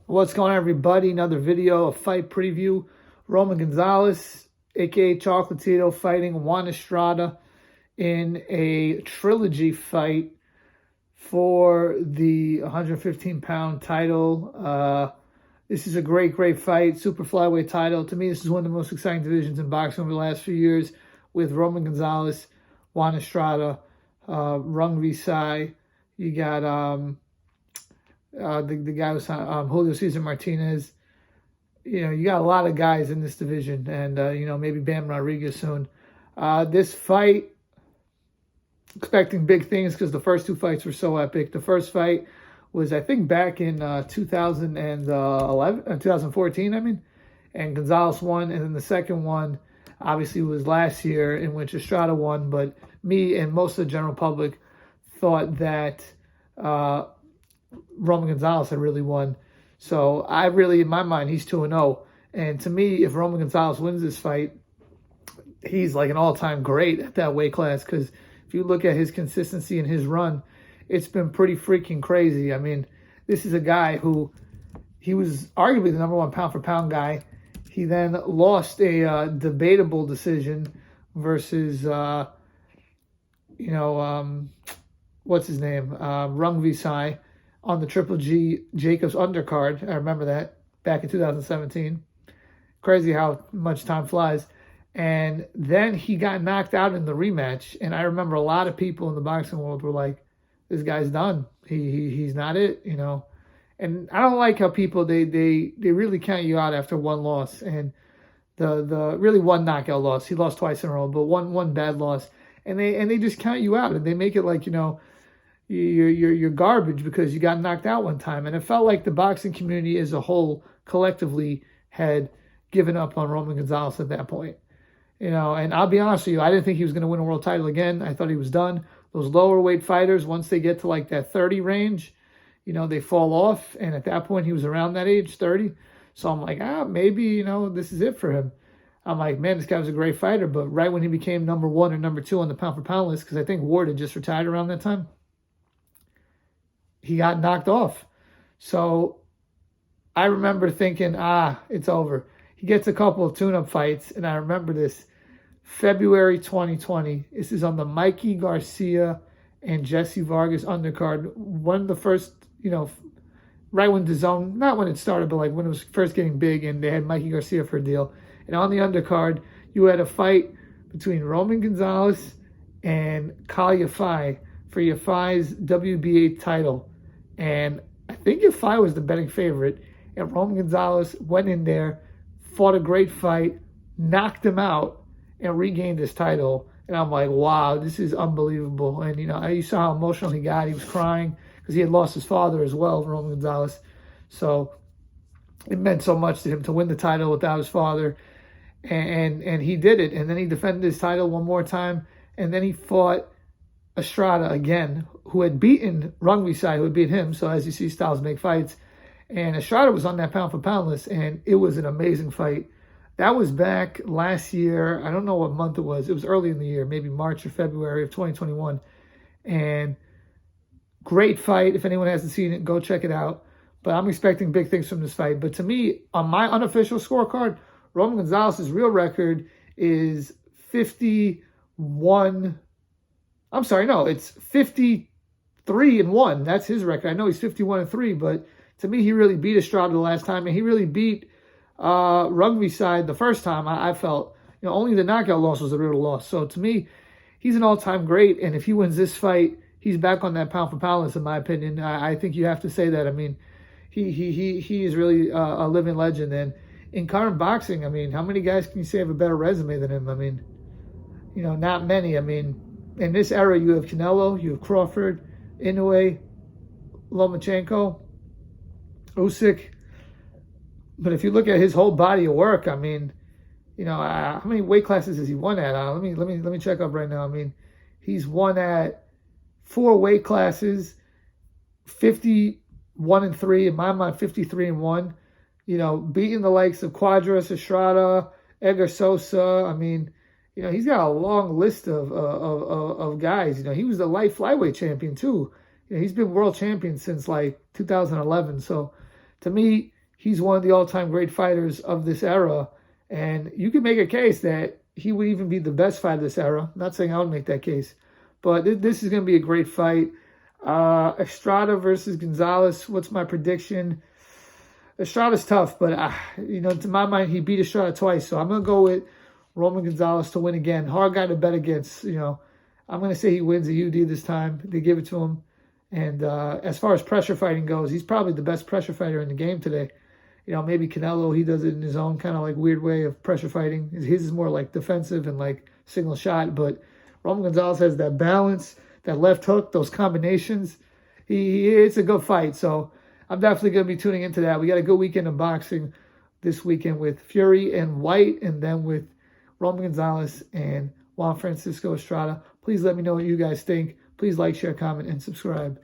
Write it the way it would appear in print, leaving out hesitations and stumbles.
What's going on, everybody? Another video, a fight preview. Roman Gonzalez, aka Chocolatito, fighting Juan Estrada in a trilogy fight for the 115-pound title. This is a great fight. Super flyweight title. To me, this is one of the most exciting divisions in boxing over the last few years, with Roman Gonzalez, Juan Estrada, Rung Visai. You got the guy was Julio Cesar Martinez. You got a lot of guys in this division, and maybe Bam Rodriguez soon. This fight, expecting big things because the first two fights were so epic. The first fight was, I think, back in 2014, and Gonzalez won. And then the second one, obviously, was last year, in which Estrada won. But me and most of the general public thought that Roman Gonzalez had really won. So I really, in my mind, he's 2-0. And to me, if Roman Gonzalez wins this fight, he's like an all-time great at that weight class. Because if you look at his consistency and his run, it's been pretty freaking crazy. I mean, this is a guy who, he was arguably the number one pound-for-pound guy. He then lost a debatable decision versus, what's his name? Rung Visai on the Triple G Jacobs undercard. I remember that back in 2017. Crazy how much time flies. And then he got knocked out in the rematch. And I remember a lot of people in the boxing world were like, this guy's done. He's not it, And I don't like how people, they really count you out after one loss. And the really one knockout loss. He lost twice in a row, but one bad loss. And they just count you out, and they make it like, you're garbage because you got knocked out one time. And it felt like the boxing community as a whole collectively had given up on Roman Gonzalez at that point. And I'll be honest with you, I didn't think he was going to win a world title again. I thought he was done. Those lower weight fighters, once they get to like that 30 range, they fall off. And at that point, he was around that age, 30. So I'm like, maybe, this is it for him. I'm like, man, this guy was a great fighter. But right when he became number one or number two on the pound-for-pound list, because I think Ward had just retired around that time, he got knocked off. So I remember thinking, it's over. He gets a couple of tune-up fights, and I remember this, February 2020. This is on the Mikey Garcia and Jesse Vargas undercard. One of the first, right when DAZN, not when it started, but like when it was first getting big, and they had Mikey Garcia for a deal. And on the undercard, you had a fight between Roman Gonzalez and Kal Yafai for Yafai's WBA title. And I think Yafai was the betting favorite. And Roman Gonzalez went in there, fought a great fight, knocked him out, and regained his title. And I'm like, wow, this is unbelievable. And, you saw how emotional he got. He was crying because he had lost his father as well, Roman Gonzalez. So it meant so much to him to win the title without his father. And he did it. And then he defended his title one more time. And then he fought Estrada again, who had beaten Rung Visai, who had beat him. So as you see, styles make fights. And Estrada was on that pound-for-pound list, and it was an amazing fight. That was back last year. I don't know what month it was. It was early in the year, maybe March or February of 2021. And great fight. If anyone hasn't seen it, go check it out. But I'm expecting big things from this fight. But to me, on my unofficial scorecard, Roman Gonzalez's real record is 51. I'm sorry, no, it's 53-1. That's his record. I know he's 51-3, but to me, he really beat Estrada the last time, and he really beat Rung Visai the first time. I felt, only the knockout loss was the real loss. So to me, he's an all-time great, and if he wins this fight, he's back on that pound-for-pound list, in my opinion. I think you have to say that. I mean, he is really a living legend, and in current boxing, how many guys can you say have a better resume than him? Not many. In this era, you have Canelo, you have Crawford, Inoue, Lomachenko, Usyk. But if you look at his whole body of work, how many weight classes has he won at? Let me check up right now. He's won at 4 weight classes, 51-3, in my mind, 53-1. Beating the likes of Cuadras, Estrada, Edgar Sosa. He's got a long list of guys. He was the light flyweight champion too. He's been world champion since like 2011. So to me, he's one of the all-time great fighters of this era. And you can make a case that he would even be the best fighter of this era. I'm not saying I would make that case. But this is going to be a great fight. Estrada versus Gonzalez. What's my prediction? Estrada's tough, but, to my mind, he beat Estrada twice. So I'm going to go with Roman Gonzalez to win again. Hard guy to bet against. I'm going to say he wins the UD this time. They give it to him. And as far as pressure fighting goes, he's probably the best pressure fighter in the game today. Maybe Canelo, he does it in his own kind of like weird way of pressure fighting. His is more like defensive and like single shot. But Roman Gonzalez has that balance, that left hook, those combinations. It's a good fight. So I'm definitely going to be tuning into that. We got a good weekend of boxing this weekend with Fury and White, and then with Roman Gonzalez and Juan Fransisco Estrada. Please let me know what you guys think. Please like, share, comment, and subscribe.